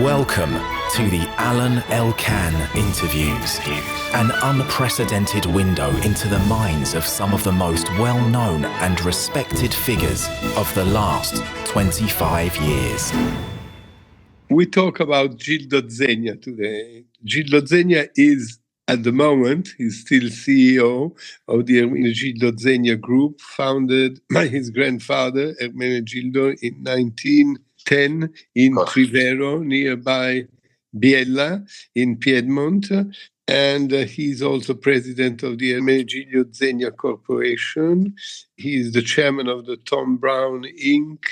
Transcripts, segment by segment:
Welcome to the Alain Elkann interviews, an unprecedented window into the minds of some of the most well-known and respected figures of the last 25 years. We talk about Gildo Zegna today. Gildo Zegna is, at the moment, he's still CEO of the Ermenegildo Zegna Group, founded by his grandfather, Ermenegildo, in 1910 in Trivero, nearby Biella, in Piedmont. And he's also president of the Ermenegildo Zegna Corporation. He's the chairman of the Tom Brown Inc.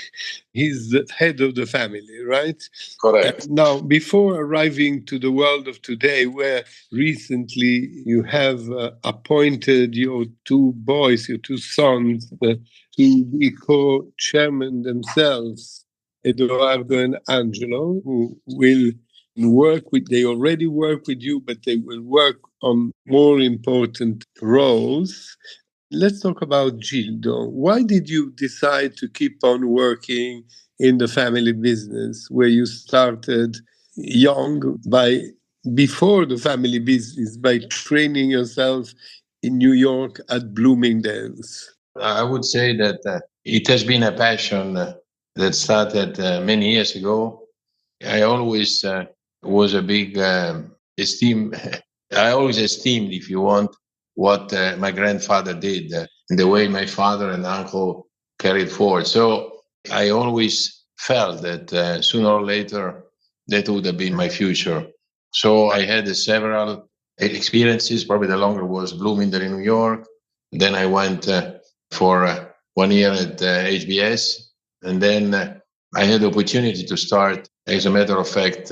He's the head of the family, right? Correct. Now, before arriving to the world of today, where recently you have appointed your two boys, your two sons, to be co-chairman themselves, Eduardo and Angelo, who will they already work with you, but they will work on more important roles. Let's talk about Gildo. Why did you decide to keep on working in the family business where you started young before the family business by training yourself in New York at Bloomingdale's? I would say that it has been a passion that started many years ago. I always was a big I always esteemed, if you want, what my grandfather did and the way my father and uncle carried forward. So I always felt that sooner or later that would have been my future. So I had several experiences. Probably the longer was Bloomingdale in New York. Then I went for 1 year at HBS. And then I had the opportunity to start, as a matter of fact,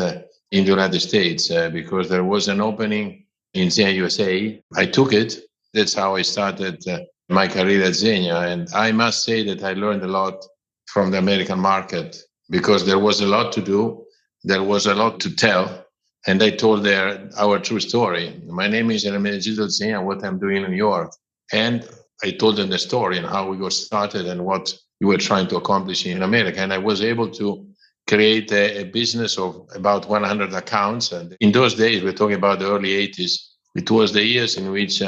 in the United States because there was an opening in Zegna USA. I took it. That's how I started my career at Zegna. And I must say that I learned a lot from the American market because there was a lot to do. There was a lot to tell. And I told our true story. My name is Ermenegildo Zegna, what I'm doing in New York. And I told them the story and how we got started and what we were trying to accomplish in America. And I was able to create a business of about 100 accounts. And in those days, we're talking about the early 80s. It was the years in which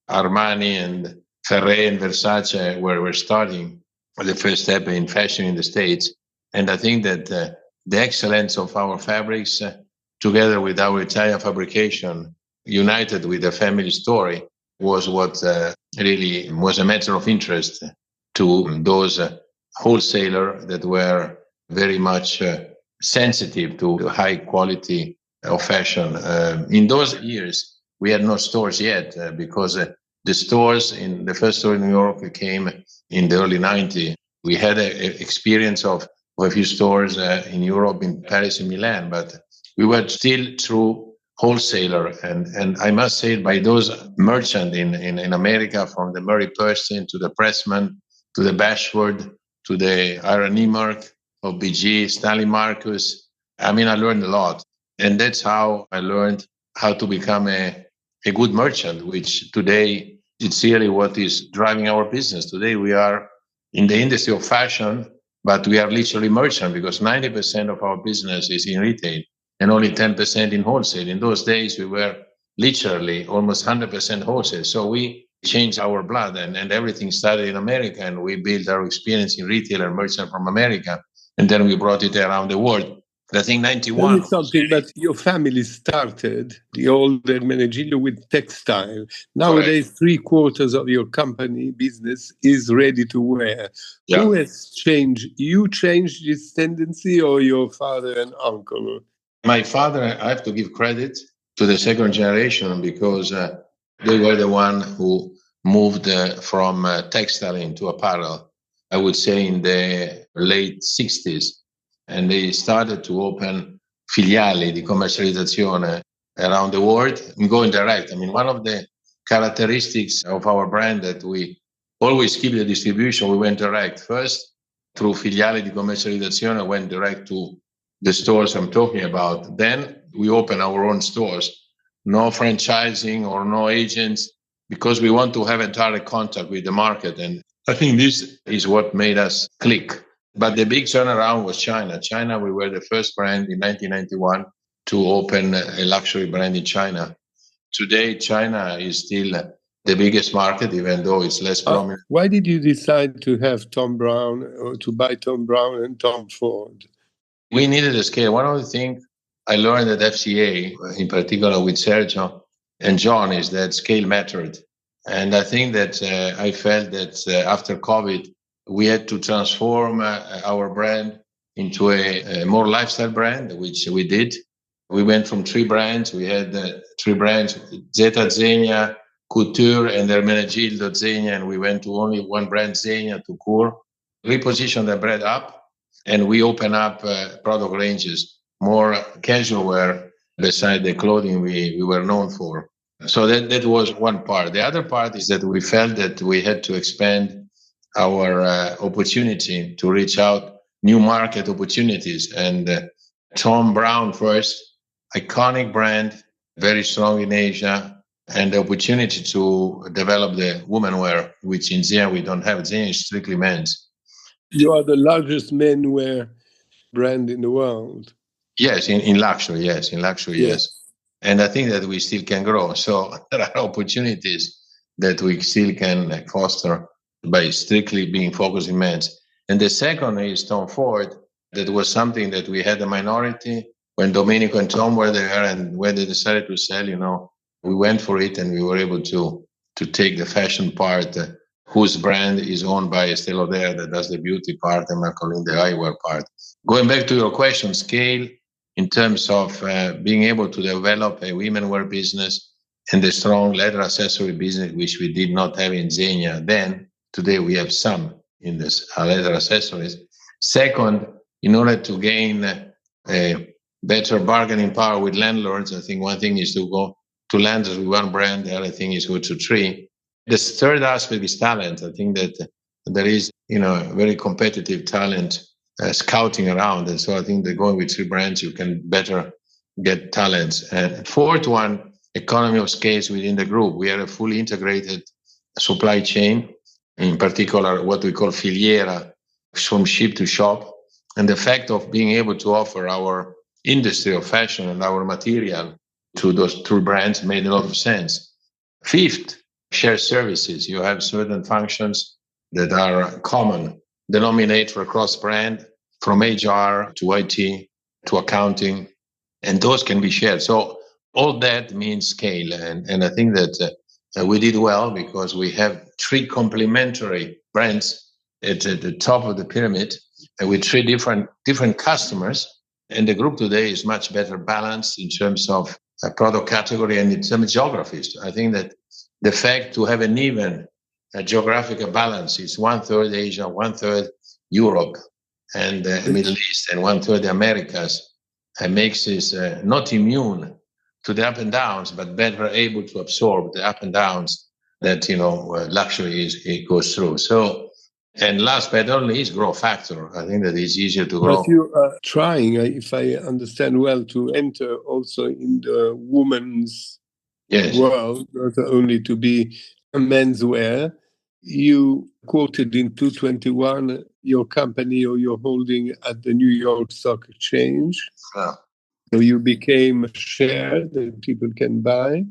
Armani and Ferré and Versace were starting the first step in fashion in the States. And I think that the excellence of our fabrics, together with our Italian fabrication, united with the family story, was what really was a matter of interest to those wholesalers that were very much sensitive to the high quality of fashion. In those years, we had no stores yet because the stores the first store in New York came in the early 90s. We had an experience of a few stores in Europe, in Paris and Milan, but we were still true wholesaler. And I must say, by those merchants in America, from the Murray Person to the Pressman, to the Bashford, to the Aaron Niemark of BG, Stanley Marcus. I mean, I learned a lot. And that's how I learned how to become a good merchant, which today it's really what is driving our business. Today we are in the industry of fashion, but we are literally merchant because 90% of our business is in retail and only 10% in wholesale. In those days, we were literally almost 100% wholesale. So we changed our blood and everything started in America, and we built our experience in retail and merchant from America. And then we brought it around the world. I think 91. Tell me something, but your family started the old Ermenegildo with textile. Nowadays, 3/4 of your company business is ready to wear. Yeah. Who has changed? You changed this tendency or your father and uncle? My father, I have to give credit to the second generation because they were the one who moved from textile into apparel, I would say in the late 60s. And they started to open filiali di commercializzazione around the world and going direct. I mean, one of the characteristics of our brand that we always keep the distribution, we went direct. First, through filiali di commercializzazione, went direct to the stores I'm talking about. Then we open our own stores. No franchising or no agents, because we want to have a direct contact with the market. And I think this is what made us click. But the big turnaround was China. China, we were the first brand in 1991 to open a luxury brand in China. Today, China is still the biggest market, even though it's less prominent. Why did you decide to have Thom Browne or to buy Thom Browne and Tom Ford? We needed a scale. One of the things I learned at FCA, in particular with Sergio and John, is that scale mattered. And I think that I felt that after COVID, we had to transform our brand into a more lifestyle brand, which we did. We went from 3 brands. We had 3 brands, Zeta Zegna, Couture, and Ermenegildo Zegna, and we went to only one brand, Zegna, to Cour. Repositioned the brand up, and we open up product ranges, more casual wear beside the clothing we were known for. So that was one part. The other part is that we felt that we had to expand our opportunity to reach out new market opportunities. And Thom Browne first, iconic brand, very strong in Asia, and the opportunity to develop the women wear, which in Zegna we don't have. Zegna is strictly men's. You are the largest menswear brand in the world. Yes, in luxury, yes. In luxury, yes. And I think that we still can grow. So there are opportunities that we still can foster by strictly being focused in men's. And the second is Tom Ford. That was something that we had a minority when Domenico and Tom were there, and when they decided to sell, we went for it, and we were able to take the fashion part, whose brand is owned by Estée Lauder, that does the beauty part, and Marcolin the eyewear part. Going back to your question, scale in terms of being able to develop a women wear business and a strong leather accessory business, which we did not have in Zegna then. Today we have some in this leather accessories. Second, in order to gain a better bargaining power with landlords, I think one thing is to go to landlords with one brand, the other thing is go to 3. The third aspect is talent. I think that there is, very competitive talent scouting around. And so I think that going with 3 brands, you can better get talents. And fourth one, economy of scale within the group. We are a fully integrated supply chain, in particular what we call filiera, from ship to shop. And the fact of being able to offer our industry of fashion and our material to those 2 brands made a lot of sense. Fifth, shared services. You have certain functions that are common denominator across brand, from HR to IT to accounting, and those can be shared. So all that means scale. And I think that we did well because we have 3 complementary brands at the top of the pyramid, and with 3 different customers. And the group today is much better balanced in terms of product category and in terms of geographies. I think that the fact to have an even geographical balance is 1/3 Asia, 1/3 Europe and Middle East, and 1/3 the Americas, makes us not immune to the up and downs, but better able to absorb the up and downs that luxury it goes through. So, and last but not least, growth factor. I think that it's easier to grow. But you are trying, if I understand well, to enter also in the women's world, not only to be a menswear. You quoted in 221 your company or your holding at the New York Stock Exchange. Wow. So you became a share that people can buy.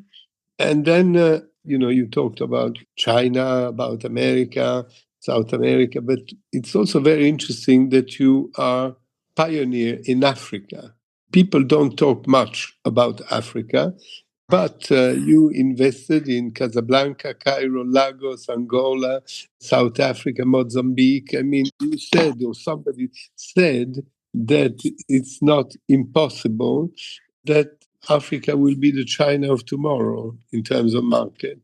And then, you talked about China, about America, South America, but it's also very interesting that you are pioneer in Africa. People don't talk much about Africa, but you invested in Casablanca, Cairo, Lagos, Angola, South Africa, Mozambique. I mean, you said, or somebody said, that it's not impossible that Africa will be the China of tomorrow in terms of market.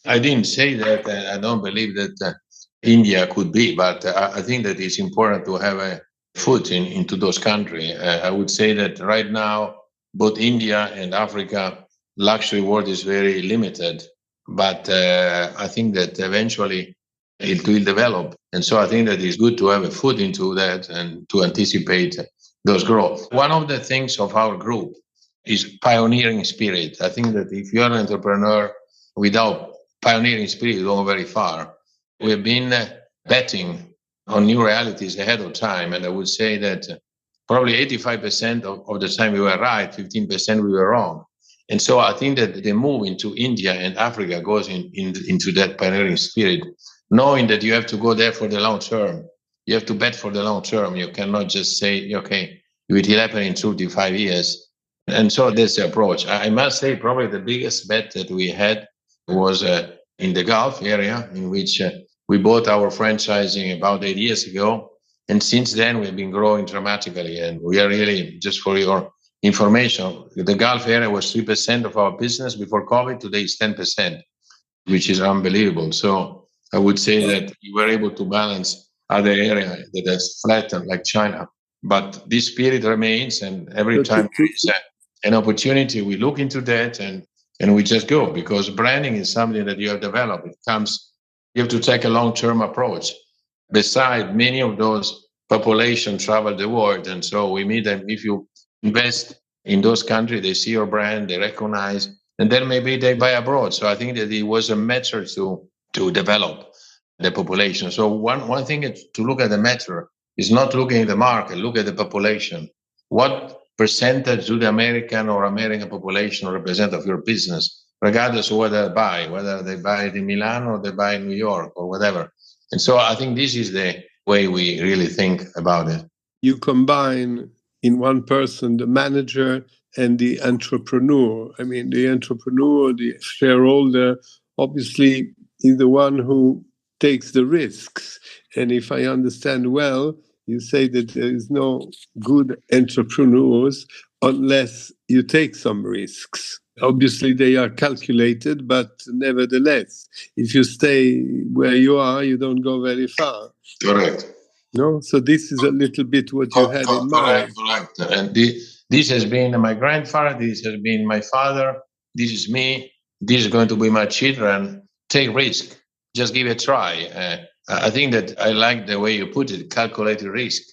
I didn't say that. I don't believe that India could be, but I think that it's important to have a foot into those countries. I would say that right now, both India and Africa, luxury world is very limited, but I think that eventually it will develop. And so I think that it's good to have a foot into that and to anticipate those growth. One of the things of our group is pioneering spirit. I think that if you're an entrepreneur without pioneering spirit, you don't go very far. We've been betting on new realities ahead of time. And I would say that probably 85% of the time we were right, 15% we were wrong. And so I think that the move into India and Africa goes into that pioneering spirit, knowing that you have to go there for the long term. You have to bet for the long term. You cannot just say, okay, it will happen in 2 to 5 years. And so that's the approach. I must say probably the biggest bet that we had was in the Gulf area, in which we bought our franchising about 8 years ago. And since then, we've been growing dramatically. And we are really, just for your information, the Gulf area was 3% of our business before COVID. Today it's 10%, which is unbelievable. So I would say that we were able to balance other areas that has flattened, like China. But this spirit remains, and every time there is an opportunity, we look into that and we just go, because branding is something that you have developed. You have to take a long-term approach. Besides, many of those population travel the world, and so we meet them. If you invest in those countries, they see your brand, they recognize, and then maybe they buy abroad. So I think that it was a matter to develop the population. So one thing to look at the matter is not looking at the market, look at the population. What percentage do the American population represent of your business, regardless of whether they buy it in Milan or they buy in New York or whatever. And so I think this is the way we really think about it. You combine in one person the manager and the entrepreneur. I mean, the entrepreneur, the shareholder, obviously is the one who takes the risks. And if I understand well, you say that there is no good entrepreneurs unless you take some risks. Obviously, they are calculated, but nevertheless, if you stay where you are, you don't go very far. Correct. No, so this is a little bit what you had in mind. Correct. And this has been my grandfather, this has been my father, this is me, this is going to be my children. Take risk, just give it a try. I think that I like the way you put it, calculated risk.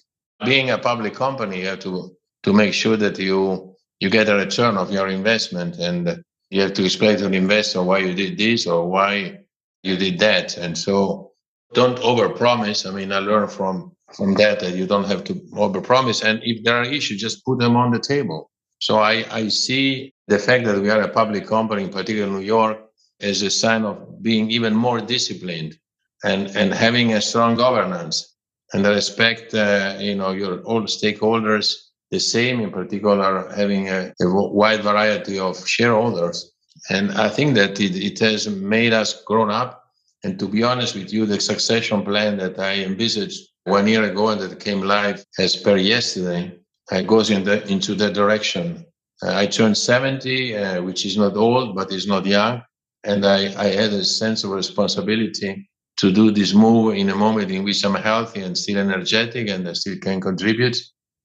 Being a public company, you have to make sure that you get a return of your investment, and you have to explain to the investor why you did this or why you did that. And so don't overpromise. I mean, I learned from that you don't have to overpromise. And if there are issues, just put them on the table. So I see the fact that we are a public company, in particular New York, as a sign of being even more disciplined and having a strong governance and respect, your all stakeholders the same, in particular, having a wide variety of shareholders. And I think that it has made us grown up. And to be honest with you, the succession plan that I envisaged 1 year ago and that came live as per yesterday goes into that direction. I turned 70, which is not old, but is not young. And I had a sense of responsibility to do this move in a moment in which I'm healthy and still energetic and I still can contribute.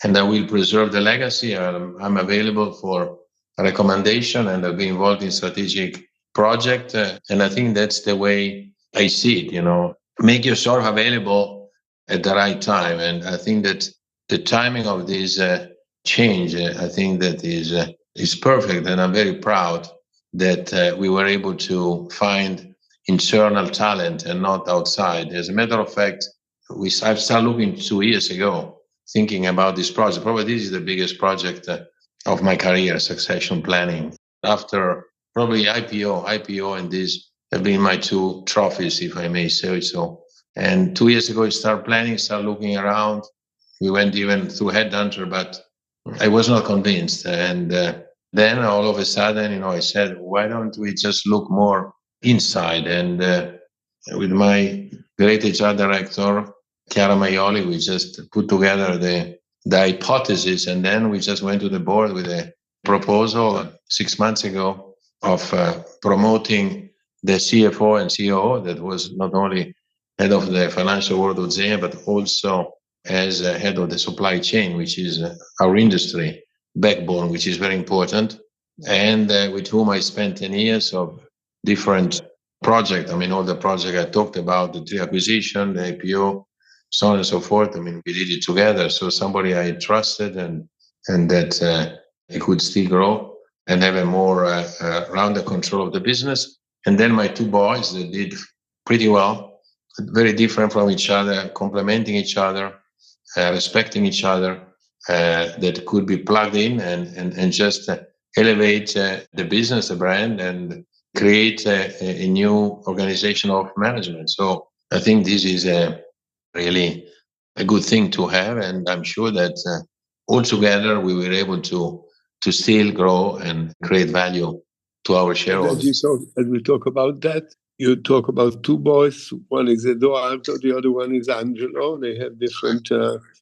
And I will preserve the legacy. I'm available for a recommendation and I'll be involved in strategic project. And I think that's the way I see it, make yourself available at the right time. And I think that the timing of this change, I think that is perfect. And I'm very proud that we were able to find internal talent and not outside. As a matter of fact, I've started looking 2 years ago, thinking about this project. Probably this is the biggest project of my career, succession planning. After probably IPO and this have been my two trophies, if I may say so. And 2 years ago, I started planning, started looking around. We went even through Headhunter, but I was not convinced. And then all of a sudden, I said, why don't we just look more inside? And with my great HR director, Chiara Maioli, we just put together the hypothesis, and then we just went to the board with a proposal 6 months ago of promoting the CFO and COO that was not only head of the financial world of Zegna, but also as head of the supply chain, which is our industry backbone, which is very important, and with whom I spent 10 years of different projects. I mean, all the projects I talked about, the three acquisition, the IPO, so on and so forth. I mean, we did it together. So somebody I trusted and that it could still grow and have a more rounded control of the business. And then my two boys that did pretty well. very different from each other, complementing each other, respecting each other, that could be plugged in and just elevate the business, the brand, and create a new organization of management. So I think this is really a good thing to have, and I'm sure that all together we were able to still grow and create value to our And shareholders. as we talk about that, you talk about two boys. One is Edoardo, the other one is Angelo. They have different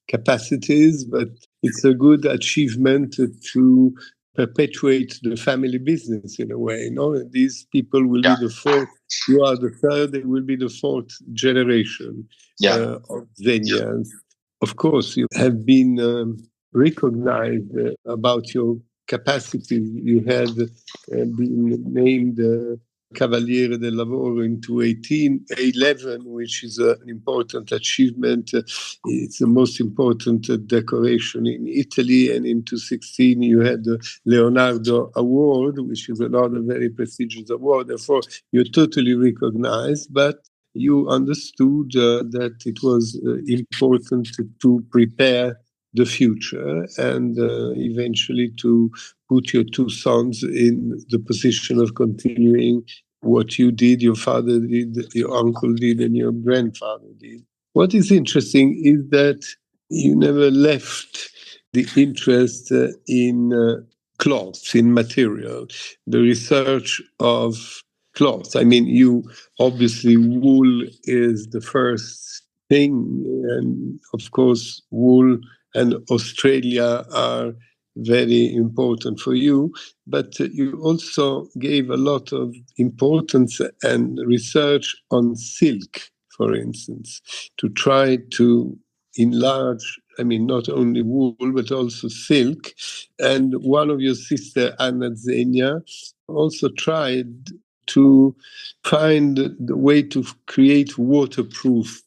capacities, but it's a good achievement to perpetuate the family business in a way. No, these people will be the fourth. You are the third. They will be the fourth generation of Zegnas. Of course, you have been recognized about your capacities. You had been named Cavaliere del Lavoro in 2011, which is an important achievement. It's the most important decoration in Italy. And in 2016, you had the Leonardo Award, which is another very prestigious award. Therefore, you're totally recognized, but you understood that it was important to prepare the future and eventually to put your two sons in the position of continuing what you did, your father did, your uncle did, and your grandfather did. What is interesting is that you never left the interest in cloths, in material, the research of cloths. I mean, you obviously, wool is the first thing, and of course, wool and Australia are very important for you, but you also gave a lot of importance and research on silk, for instance, to try to enlarge, I mean, not only wool, but also silk. And one of your sister, Anna Zegna, also tried to find the way to create waterproof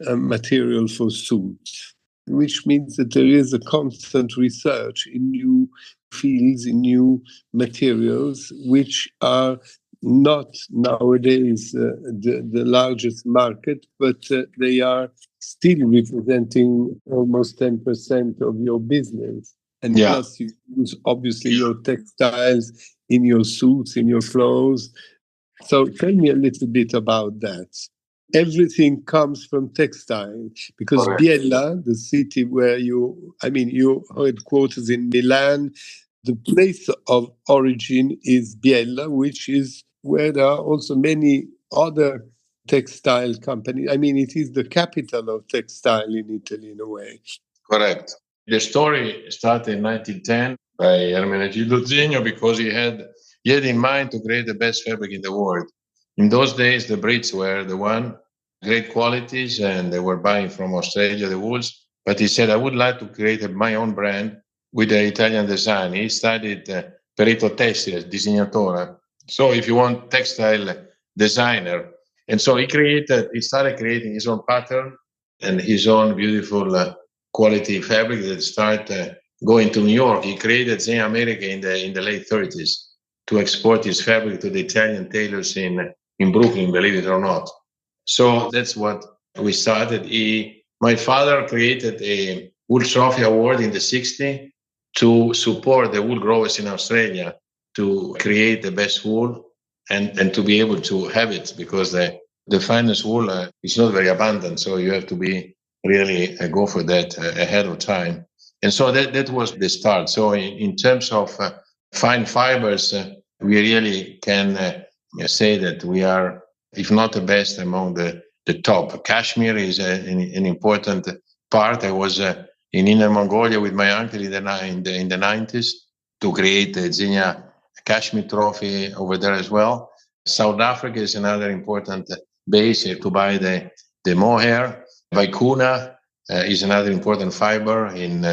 material for suits, which means that there is a constant research in new fields, in new materials, which are not nowadays the largest market, but they are still representing almost 10% of your business. And plus, you use obviously your textiles in your suits, in your clothes. So tell me a little bit about that. Everything comes from textile, because Biella, the city where your headquarters in Milan, the place of origin is Biella, which is where there are also many other textile companies. I mean, it is the capital of textile in Italy in a way. Correct. The story started in 1910 by Ermenegildo Zegna because he had in mind to create the best fabric in the world. In those days, the Brits were the one, great qualities, and they were buying from Australia the wools. But he said, I would like to create my own brand with the Italian design. He studied Perito Tessile, disegnatore. So if you want textile designer. And so he started creating his own pattern and his own beautiful quality fabric that started going to New York. He created Zegna America in the late 30s to export his fabric to the Italian tailors in Brooklyn, believe it or not. So that's what we started. My father created a Wool Trophy Award in the 60s to support the wool growers in Australia to create the best wool and to be able to have it, because the finest wool is not very abundant. So you have to be really go for that ahead of time. And so that was the start. So in terms of fine fibers, we really can say that we are, if not the best, among the top. Cashmere is an important part. I was in Inner Mongolia with my uncle in the 90s to create the Zegna Kashmir Trophy over there as well. South Africa is another important base to buy the mohair. Vicuna is another important fiber in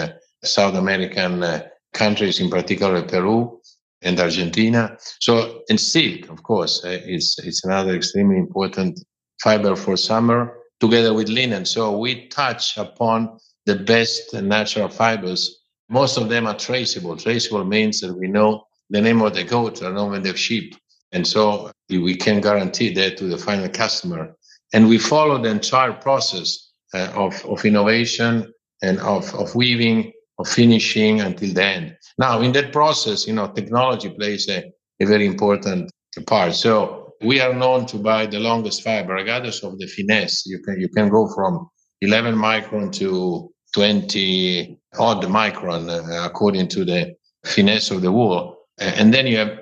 South American countries, in particular Peru and Argentina. So, and silk, of course, it's another extremely important fiber for summer, together with linen. So we touch upon the best natural fibers. Most of them are traceable. Traceable means that we know the name of the goat or the name of the sheep. And so we can guarantee that to the final customer. And we follow the entire process of innovation and of weaving, of finishing until the end. Now, in that process, technology plays a very important part. So we are known to buy the longest fiber, regardless of the finesse. You can go from 11 micron to 20 odd micron, according to the finesse of the wool. And then you have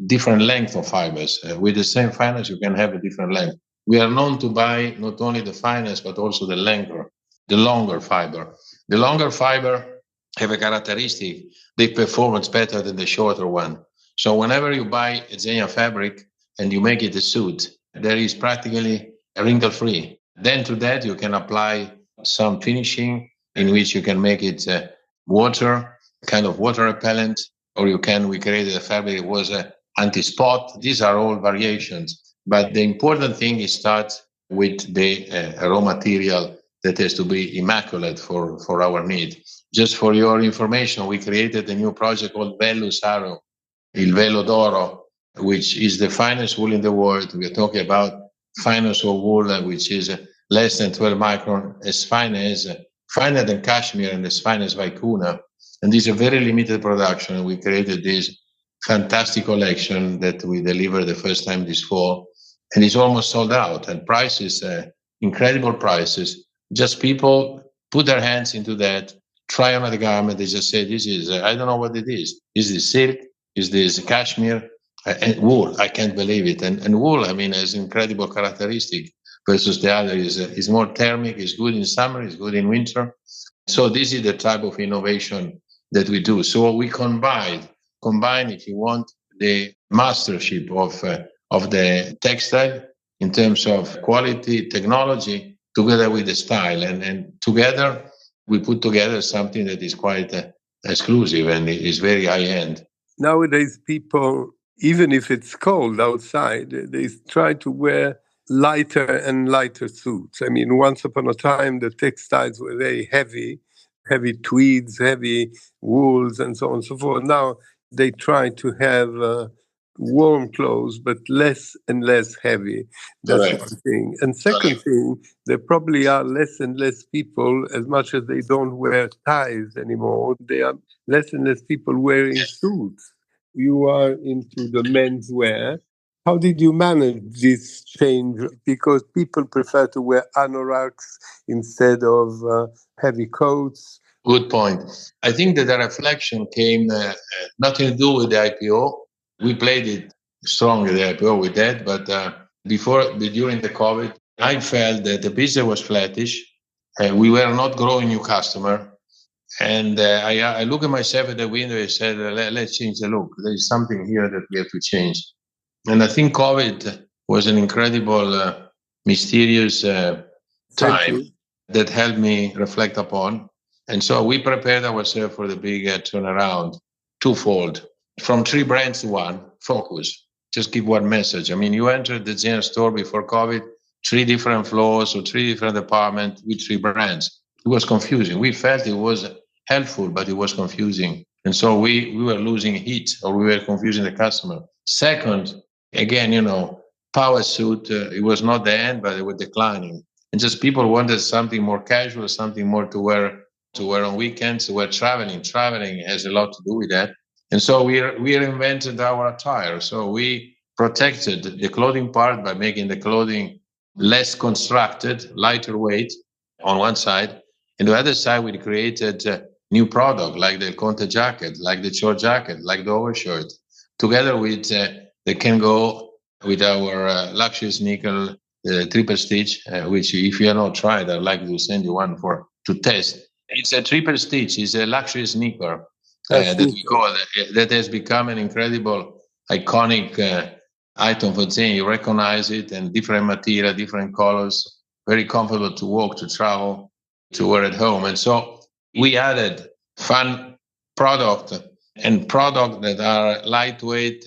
different length of fibers. With the same fineness, you can have a different length. We are known to buy not only the fineness, but also the longer fiber. The longer fiber have a characteristic, they perform better than the shorter one. So whenever you buy a Zegna fabric and you make it a suit, there is practically wrinkle-free. Then to that, you can apply some finishing in which you can make it water, kind of water repellent, or we created a fabric that was anti-spot. These are all variations. But the important thing is start with the raw material that has to be immaculate for our need. Just for your information, we created a new project called Vellus Aro, Il Velo d'Oro, which is the finest wool in the world. We are talking about finest of wool, which is less than 12 micron, finer than cashmere and as fine as vicuna. And this is a very limited production. We created this fantastic collection that we delivered the first time this fall, and it's almost sold out. And prices, incredible prices. Just people put their hands into that, try on the garment. They just say, "This is I don't know what it is. Is this silk? Is this cashmere?" And wool, I can't believe it. And wool, has incredible characteristic versus the other is more thermic, is good in summer, is good in winter. So this is the type of innovation that we do. So we combine, if you want, the mastership of the textile in terms of quality, technology, together with the style. And together, we put together something that is quite exclusive and is very high-end. Nowadays, people, even if it's cold outside, they try to wear lighter and lighter suits. Once upon a time, the textiles were very heavy tweeds, heavy wools, and so on and so forth. Now they try to have warm clothes, but less and less heavy. That's Correct. one thing. And second thing, there probably are less and less people, as much as they don't wear ties anymore, there are less and less people wearing suits. You are into the menswear. How did you manage this change? Because people prefer to wear anoraks instead of heavy coats. Good point. I think that the reflection came nothing to do with the IPO. We played it strongly, the IPO, with that. But during the COVID, I felt that the business was flattish. We were not growing new customer. And I look at myself at the window and said, let's change the look. There is something here that we have to change. And I think COVID was an incredible, mysterious time that helped me reflect upon. And so we prepared ourselves for the big turnaround, twofold. From 3 brands to 1, focus. Just give one message. You entered the Zegna store before COVID, 3 different floors or 3 different departments with 3 brands. It was confusing. We felt it was helpful, but it was confusing. And so we were losing heat, or we were confusing the customer. Second, again, power suit, it was not the end, but it was declining. And just people wanted something more casual, something more to wear on weekends, to wear traveling. Traveling has a lot to do with that. And so we reinvented our attire. So we protected the clothing part by making the clothing less constructed, lighter weight on one side. And the other side, we created new product like the Conte jacket, like the short jacket, like the overshirt, together with they can go with our luxury sneaker, triple stitch, which if you have not tried, I'd like to send you one to test. It's a triple stitch. It's a luxury sneaker that we call that has become an incredible, iconic item for Zegna. You recognize it, and different material, different colors, very comfortable to walk, to travel, to wear at home. And so we added fun product that are lightweight,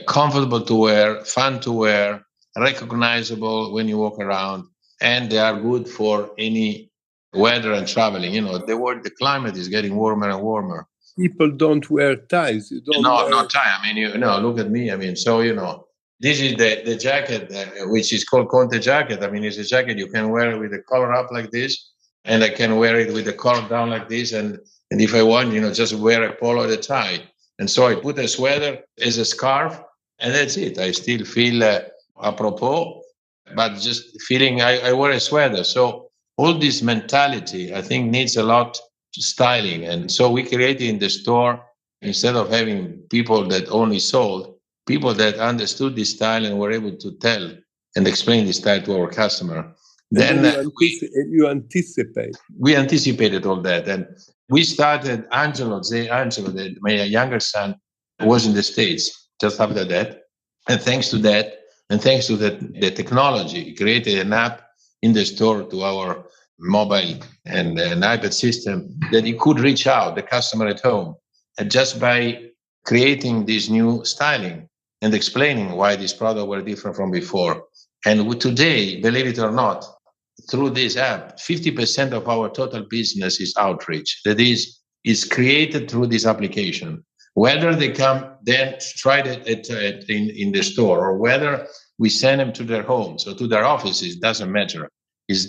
comfortable to wear, fun to wear, recognizable when you walk around, and they are good for any weather and traveling. The climate is getting warmer and warmer. People don't wear ties. You don't no tie. Look at me. This is the jacket, which is called Conte jacket. I mean, it's a jacket you can wear with the collar up like this, and I can wear it with the collar down like this. And if I want, just wear a polo and a tie. And so I put a sweater as a scarf, and that's it. I still feel apropos, but just feeling I wear a sweater. So all this mentality, I think, needs a lot styling. And so we created in the store, instead of having people that only sold, people that understood this style and were able to tell and explain this style to our customer. Then you anticipate. We anticipated all that. And we started, Angelo, my younger son, was in the States just after that. And thanks to that, and thanks to the technology, he created an app in the store to our mobile and an iPad system that he could reach out the customer at home. And just by creating this new styling and explaining why these products were different from before. And today, believe it or not, through this app, 50% of our total business is outreach. That is created through this application. Whether they come then try it in the store, or whether we send them to their homes or to their offices, doesn't matter. It's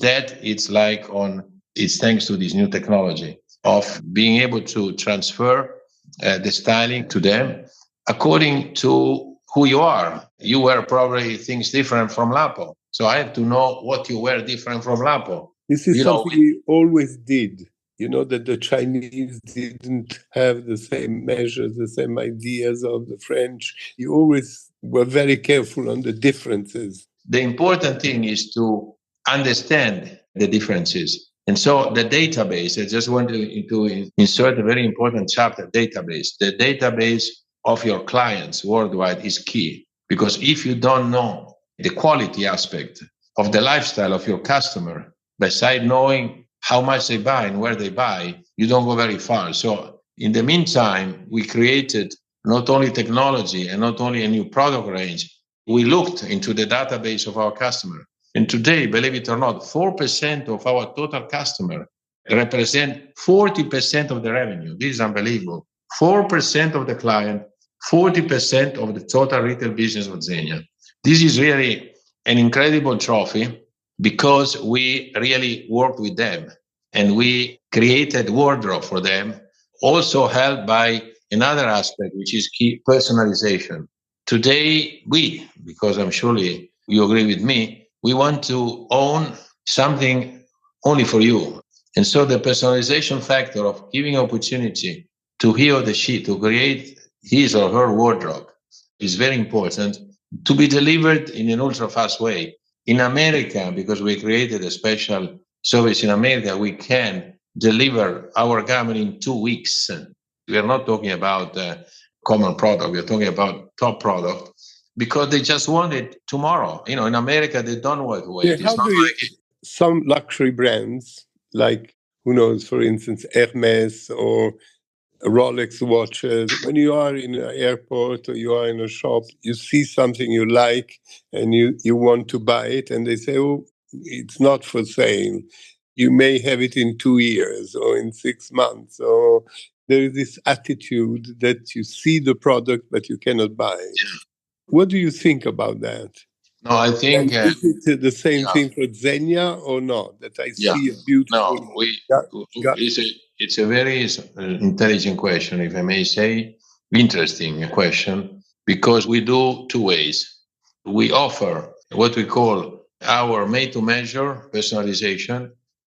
thanks to this new technology of being able to transfer the styling to them according to who you are. You wear probably things different from Lapo. So I have to know what you wear different from Lapo. This is something we always did. That the Chinese didn't have the same measures, the same ideas of the French. You always were very careful on the differences. The important thing is to understand the differences. And so the database, I just want to insert a very important chapter, database. The database of your clients worldwide is key, because if you don't know the quality aspect of the lifestyle of your customer, besides knowing how much they buy and where they buy, you don't go very far. So in the meantime, we created not only technology and not only a new product range, we looked into the database of our customer. And today, believe it or not, 4% of our total customer represent 40% of the revenue. This is unbelievable. 4% of the client, 40% of the total retail business of Zegna. This is really an incredible trophy, because we really worked with them and we created wardrobe for them, also helped by another aspect, which is key, personalization. Today, because I'm surely you agree with me, we want to own something only for you. And so the personalization factor of giving opportunity to he or she to create his or her wardrobe is very important, to be delivered in an ultra-fast way. In America, because we created a special service in America, we can deliver our garment in 2 weeks. We are not talking about common product. We are talking about top product, because they just want it tomorrow. In America, they don't want to wait. Some luxury brands, like, who knows, for instance, Hermes or Rolex watches, when you are in an airport or you are in a shop, you see something you like and you want to buy it, and they say, oh, it's not for sale. You may have it in 2 years or in 6 months. Or there is this attitude that you see the product, but you cannot buy it. Yeah. What do you think about that? No, I think... is it the same thing for Zegna or not? That I see a beautiful... No, it's a very intelligent question, if I may say, interesting question, because we do 2 ways. We offer what we call our made-to-measure personalization,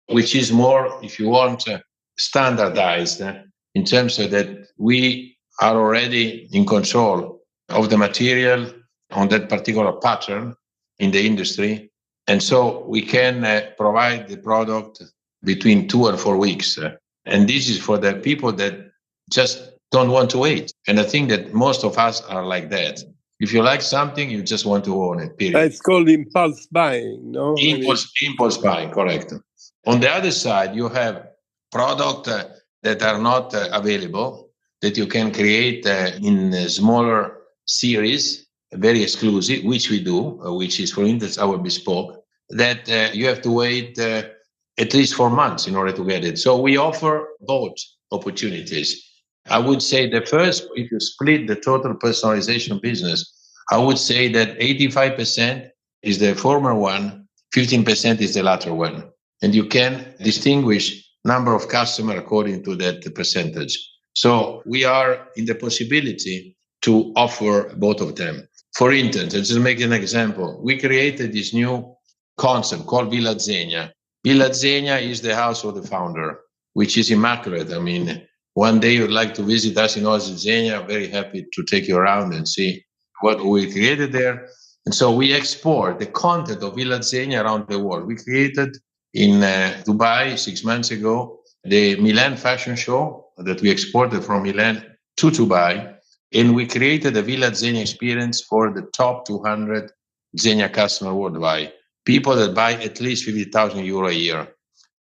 which is more, if you want, standardized in terms of that we are already in control of the material on that particular pattern in the industry. And so we can provide the product between 2 and 4 weeks. And this is for the people that just don't want to wait. And I think that most of us are like that. If you like something, you just want to own it, period. It's called impulse buying, no? Impulse buying, correct. On the other side, you have products that are not available, that you can create in a smaller series, very exclusive, which we do, which is, for instance, our bespoke, that you have to wait at least 4 months in order to get it. So we offer both opportunities. I would say the first, if you split the total personalization business, I would say that 85% is the former one, 15% is the latter one. And you can distinguish number of customers according to that percentage. So we are in the possibility to offer both of them. For instance, let's just make an example. We created this new concept called Villa Zegna. Villa Zegna is the house of the founder, which is immaculate. I mean, one day you'd like to visit us in Zegna, I'm very happy to take you around and see what we created there. And so we export the content of Villa Zegna around the world. We created in Dubai 6 months ago the Milan fashion show that we exported from Milan to Dubai. And we created a Villa Zegna experience for the top 200 Zegna customers worldwide, people that buy at least 50,000 euro a year.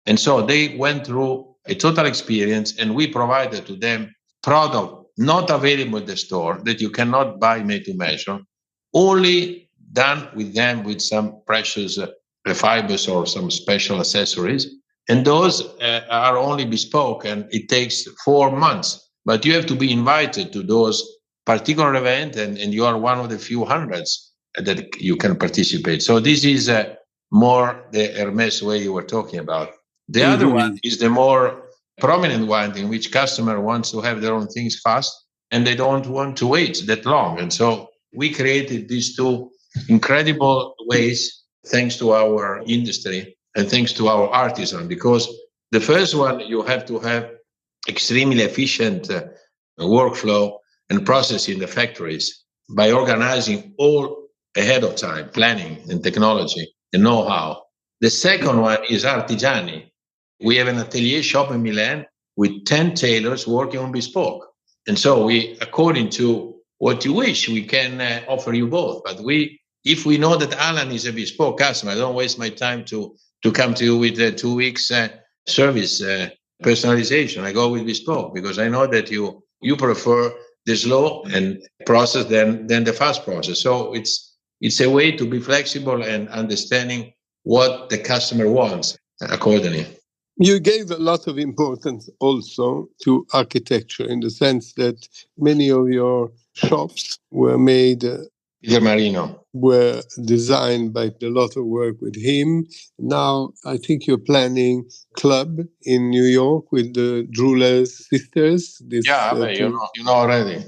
And so they went through a total experience, and we provided to them product not available in the store that you cannot buy made to measure, only done with them with some precious fibers or some special accessories. And those are only bespoke, and it takes 4 months. But you have to be invited to those particular events, and you are one of the few hundreds that you can participate. So this is more the Hermes way you were talking about. The other one is the more prominent one, in which customer wants to have their own things fast, and they don't want to wait that long. And so we created these two incredible ways, thanks to our industry and thanks to our artisan, because the first one, you have to have extremely efficient workflow and process in the factories by organizing all ahead of time, planning and technology and know-how. The second one is artigiani. We have an atelier shop in Milan with 10 tailors working on bespoke. And so we, according to what you wish, we can offer you both. But if we know that Alan is a bespoke customer, I don't waste my time to come to you with a 2 weeks service personalization. I go with bespoke because I know that you prefer the slow and process than the fast process. So it's a way to be flexible and understanding what the customer wants accordingly. You gave a lot of importance also to architecture, in the sense that many of your shops were made were designed by a lot of work with him. Now, I think you're planning club in New York with the Drulers sisters. You know already.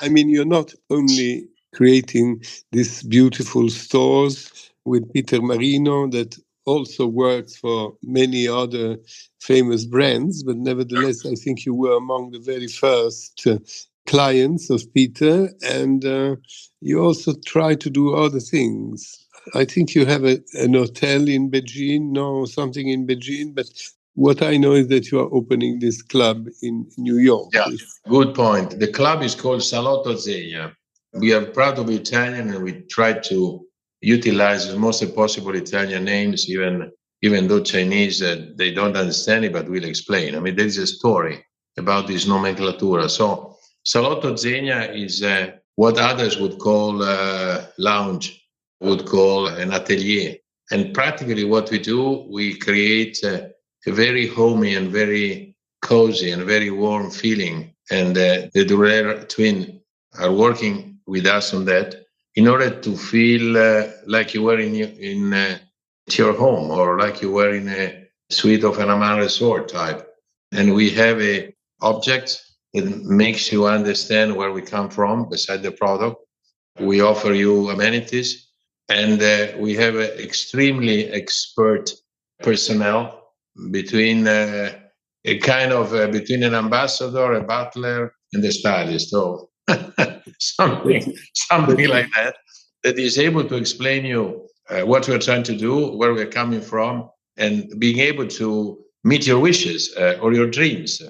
I mean, you're not only creating these beautiful stores with Peter Marino that also works for many other famous brands, but nevertheless, I think you were among the very first clients of Peter, and you also try to do other things. I think you have an hotel in Beijing, something in Beijing, but what I know is that you are opening this club in New York. Yeah, good point. The club is called Salotto Zegna. We are proud to be Italian, and we try to utilize as much as possible Italian names, even though Chinese, they don't understand it, but we'll explain. I mean, there is a story about this nomenclatura. So Salotto Zegna is what others would call lounge, would call an atelier. And practically what we do, we create a very homey and very cozy and very warm feeling. And the Durer twin are working with us on that in order to feel like you were in your home, or like you were in a suite of an Aman resort type. And we have a object that makes you understand where we come from beside the product. We offer you amenities, and we have an extremely expert personnel between between an ambassador, a butler, and a stylist. So something like that is able to explain you what we're trying to do, where we're coming from, and being able to meet your wishes or your dreams.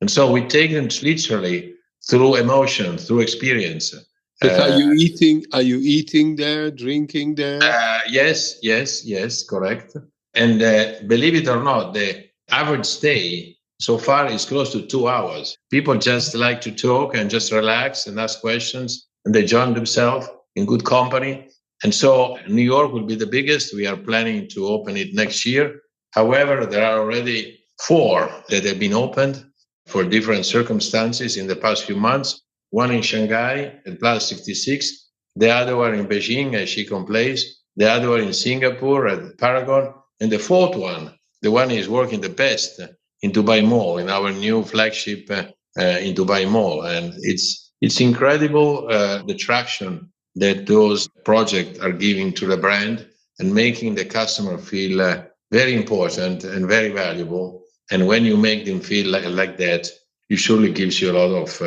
And so we take them literally through emotion, through experience. But are you eating there, drinking there? Yes, correct. And believe it or not, the average stay so far is close to 2 hours. People just like to talk and just relax and ask questions, and they join themselves in good company. And so New York will be the biggest. We are planning to open it next year. However, there are already 4 that have been opened for different circumstances in the past few months. one in Shanghai at plus 66, the other one in Beijing at Shikon Place, the other one in Singapore at Paragon, and the fourth one, the one is working the best in Dubai Mall, in our new flagship in Dubai Mall. And it's incredible the traction that those projects are giving to the brand and making the customer feel very important and very valuable. And when you make them feel like that, it surely gives you a lot of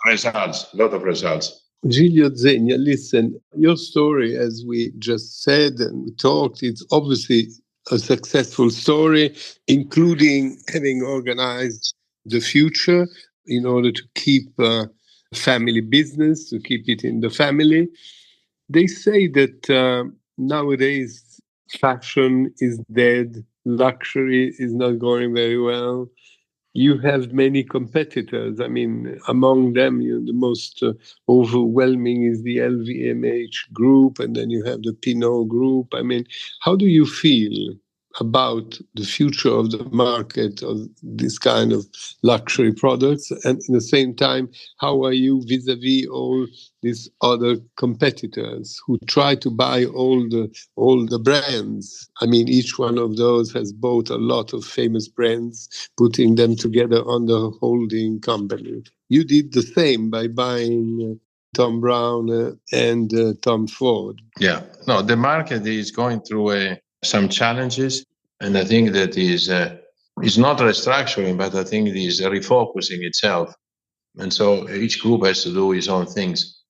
results. Gildo Zegna, listen, your story, as we just said and we talked, it's obviously a successful story, including having organized the future in order to keep family business, to keep it in the family. They say that nowadays fashion is dead, luxury is not going very well. You have many competitors. I mean, among them, the most overwhelming is the LVMH group, and then you have the Pinot group. I mean, how do you feel about the future of the market of this kind of luxury products? And at the same time, how are you vis-a-vis all these other competitors who try to buy all the brands? I mean, each one of those has bought a lot of famous brands, putting them together on the holding company. You did the same by buying Tom Brown and Tom Ford. Yeah, no, the market is going through some challenges, and I think that is not restructuring, but I think it is refocusing itself. And so each group has to do its own things.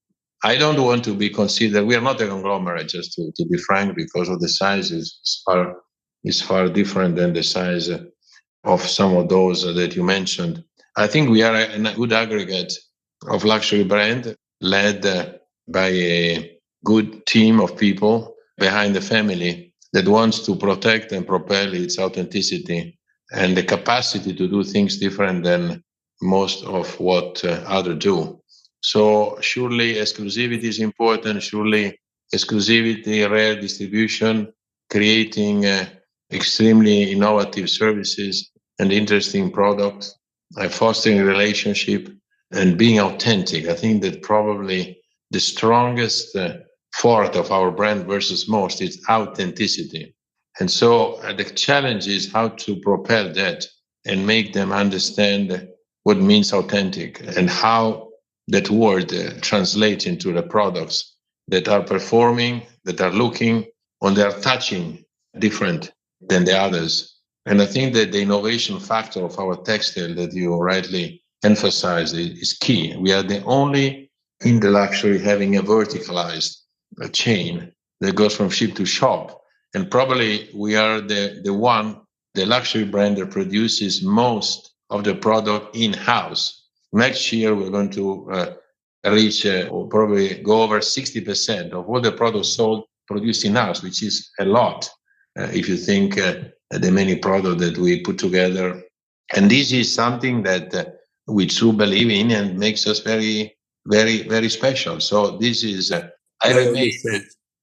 I don't want to be considered, we are not a conglomerate, just to be frank, because of the size is far different than the size of some of those that you mentioned. I think we are a good aggregate of luxury brand led by a good team of people behind the family that wants to protect and propel its authenticity and the capacity to do things different than most of what others do. So surely exclusivity is important, surely exclusivity, rare distribution, creating extremely innovative services and interesting products, fostering a relationship and being authentic. I think that probably the strongest force of our brand versus most is authenticity. And so the challenge is how to propel that and make them understand what means authentic and how that word translates into the products that are performing, that are looking, or they are touching different than the others. And I think that the innovation factor of our textile that you rightly emphasized is key. We are the only in the luxury having a verticalized chain that goes from ship to shop. And probably we are the luxury brand that produces most of the product in-house. Next year, we're going to reach or probably go over 60% of all the products sold produced in-house, which is a lot if you think the many products that we put together. And this is something that we truly believe in and makes us very, very, very special. So this is, I remain,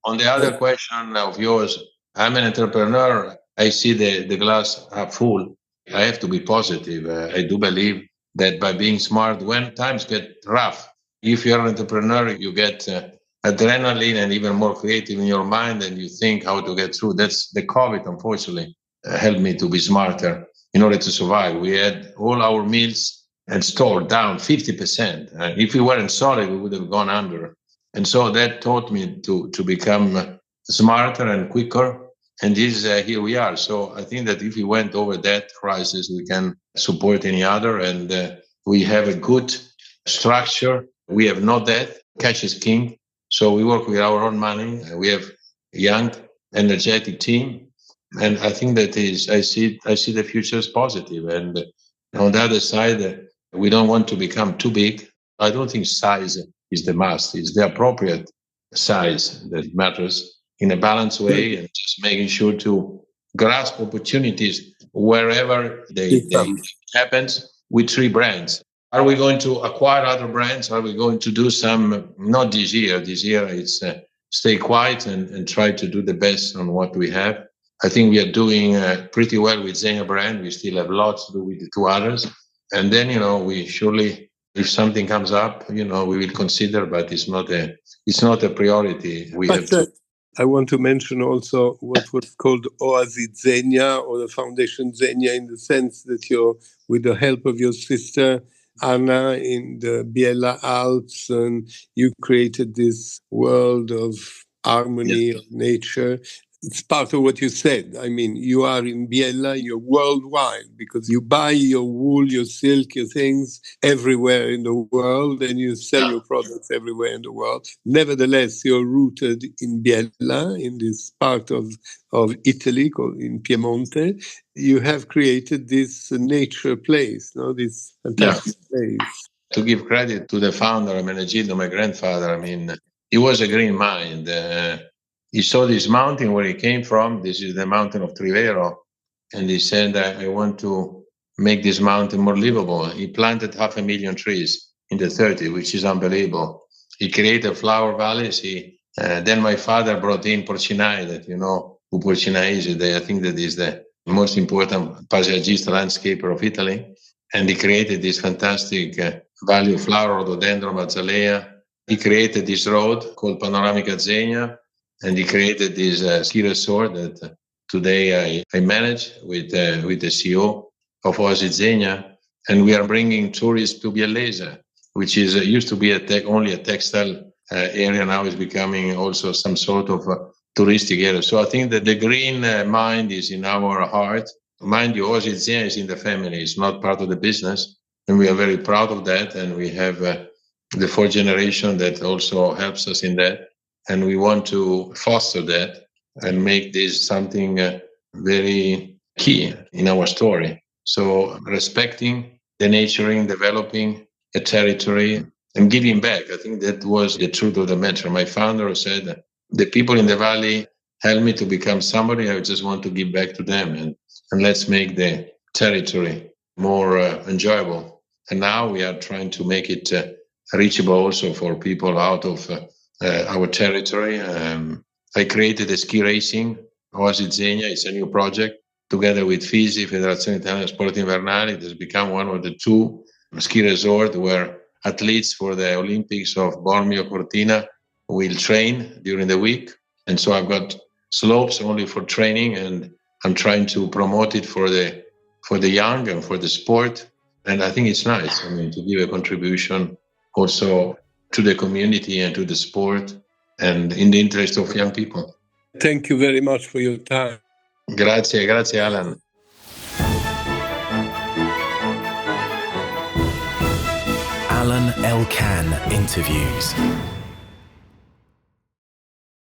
on the other question of yours, I'm an entrepreneur. I see the glass half full. I have to be positive. I do believe that by being smart, when times get rough, if you're an entrepreneur, you get adrenaline and even more creative in your mind, and you think how to get through. That's the COVID, unfortunately, helped me to be smarter in order to survive. We had all our meals and stored down 50%. If we weren't solid, we would have gone under. And so that taught me to become smarter and quicker. And this here we are. So I think that if we went over that crisis, we can support any other. And we have a good structure. We have no debt. Cash is king. So we work with our own money. We have a young, energetic team. And I think that I see the future as positive. And on the other side, we don't want to become too big. I don't think size is the must. It's the appropriate size that matters in a balanced way, and just making sure to grasp opportunities wherever they happens with 3 brands. Are we going to acquire other brands? Are we going to do some, not this year. This year it's stay quiet and try to do the best on what we have. I think we are doing pretty well with Zegna brand. We still have lots to do with the 2 others. And then, we surely If something comes up, we will consider, but it's not a priority. I want to mention also what was called Oasis Zegna, or the Foundation Zegna, in the sense that you're, with the help of your sister Anna in the Biella Alps, and you created this world of harmony, of nature. It's part of what you said. I mean, you are in Biella, you're worldwide, because you buy your wool, your silk, your things everywhere in the world, and you sell your products everywhere in the world. Nevertheless, you're rooted in Biella, in this part of Italy, called in Piemonte. You have created this nature place, this fantastic place. To give credit to the founder, Ermenegildo, my grandfather, he was a green mind. He saw this mountain where he came from. This is the mountain of Trivero. And he said, I want to make this mountain more livable. He planted 500,000 trees in the 30s, which is unbelievable. He created flower valleys. Then my father brought in porcinai, that who porcinai is. I think that is the most important paesaggista landscaper of Italy. And he created this fantastic valley of flower, rhododendron, azalea. He created this road called Panoramica Zegna. And he created this ski resort that today I manage with the CEO of Oasis Zegna. And we are bringing tourists to Biellese, which is used to be only a textile area. Now is becoming also some sort of touristic area. So I think that the green mind is in our heart. Mind you, Oasis Zegna is in the family. It's not part of the business. And we are very proud of that. And we have the fourth generation that also helps us in that. And we want to foster that and make this something very key in our story. So respecting the nurturing, developing a territory and giving back. I think that was the truth of the matter. My founder said, the people in the valley helped me to become somebody. I just want to give back to them and let's make the territory more enjoyable. And now we are trying to make it reachable also for people out of our territory. I created a ski racing, Oasis Zegna. It's a new project. Together with FISI, Federazione Italiana Sport Invernali, it has become one of the two ski resorts where athletes for the Olympics of Bormio Cortina will train during the week. And so I've got slopes only for training, and I'm trying to promote it for the young and for the sport. And I think it's nice, to give a contribution also to the community and to the sport and in the interest of young people. Thank you very much for your time. Grazie Alan. Alain Elkann interviews.